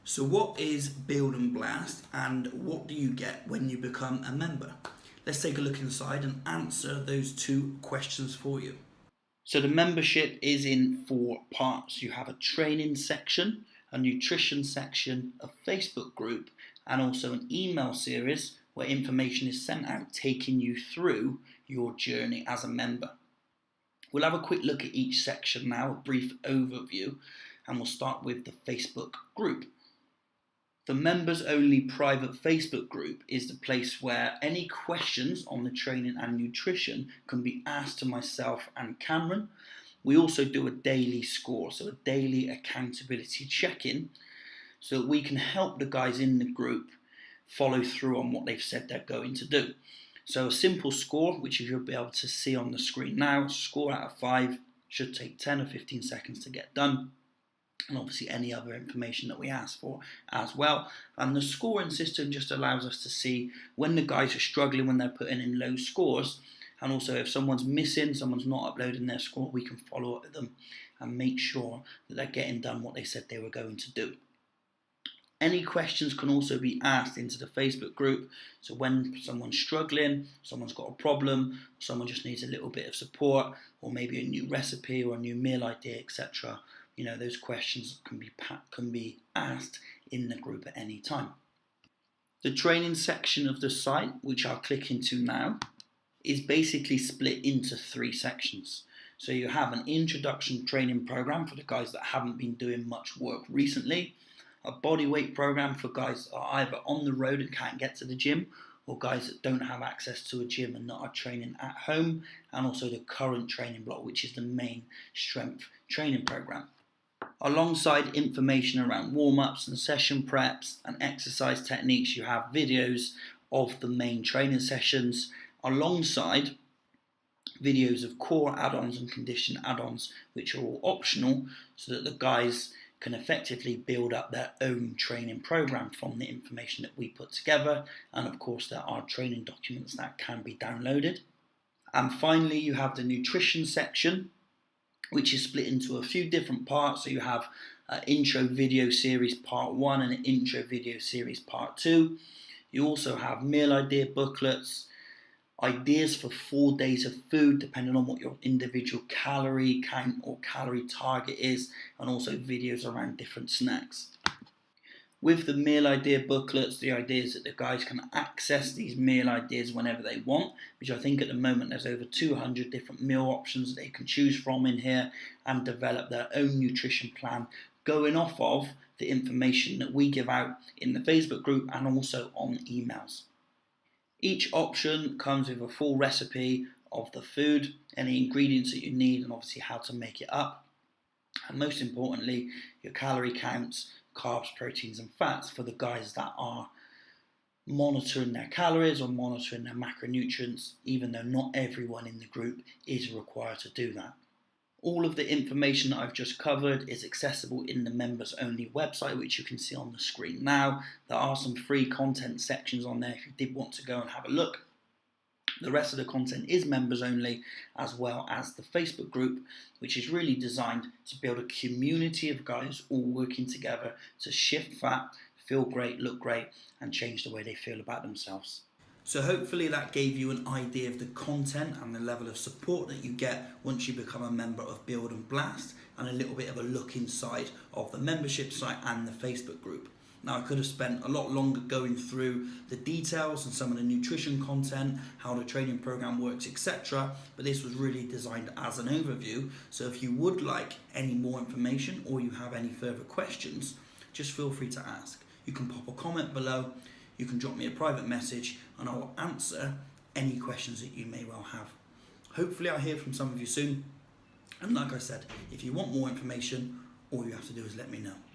So what is Build and Blast and what do you get when you become a member? Let's take a look inside and answer those two questions for you. So the membership is in 4 parts. You have a training section, a nutrition section, a Facebook group, and also an email series where information is sent out taking you through your journey as a member. We'll have a quick look at each section now, a brief overview, and we'll start with the Facebook group. The members only private Facebook group is the place where any questions on the training and nutrition can be asked to myself and Cameron. We also do a daily score, so a daily accountability check-in, so that we can help the guys in the group follow through on what they've said they're going to do. So a simple score, which you'll be able to see on the screen now, score out of 5, should take 10 or 15 seconds to get done. And obviously any other information that we ask for as well. And the scoring system just allows us to see when the guys are struggling, when they're putting in low scores, and also if someone's missing, someone's not uploading their score, we can follow up with them and make sure that they're getting done what they said they were going to do. Any questions can also be asked into the Facebook group, so when someone's struggling, someone's got a problem, someone just needs a little bit of support, or maybe a new recipe or a new meal idea, etc., those questions can be asked in the group at any time. The training section of the site, which I'll click into now, is basically split into 3 sections. So you have an introduction training program for the guys that haven't been doing much work recently, a bodyweight program for guys that are either on the road and can't get to the gym, or guys that don't have access to a gym and that are training at home, and also the current training block, which is the main strength training program. Alongside information around warm-ups and session preps and exercise techniques, you have videos of the main training sessions alongside videos of core add-ons and condition add-ons, which are all optional, so that the guys can effectively build up their own training program from the information that we put together. And of course there are training documents that can be downloaded. And finally you have the nutrition section, which is split into a few different parts. So you have an intro video series part 1 and an intro video series part 2. You also have meal idea booklets, ideas for 4 days of food depending on what your individual calorie count or calorie target is, and also videos around different snacks. With the meal idea booklets, the idea is that the guys can access these meal ideas whenever they want, which I think at the moment there's over 200 different meal options that they can choose from in here and develop their own nutrition plan going off of the information that we give out in the Facebook group and also on emails. Each option comes with a full recipe of the food, any ingredients that you need, and obviously how to make it up. And most importantly, your calorie counts, carbs, proteins and fats for the guys that are monitoring their calories or monitoring their macronutrients, even though not everyone in the group is required to do that. All of the information that I've just covered is accessible in the members only website, which you can see on the screen now. There are some free content sections on there if you did want to go and have a look. The rest of the content is members only, as well as the Facebook group, which is really designed to build a community of guys all working together to shift fat, feel great, look great, and change the way they feel about themselves. So hopefully that gave you an idea of the content and the level of support that you get once you become a member of Build and Blast, and a little bit of a look inside of the membership site and the Facebook group. Now I could have spent a lot longer going through the details and some of the nutrition content, how the training program works, etc. But this was really designed as an overview. So if you would like any more information or you have any further questions, just feel free to ask. You can pop a comment below, you can drop me a private message, and I will answer any questions that you may well have. Hopefully I'll hear from some of you soon. And like I said, if you want more information, all you have to do is let me know.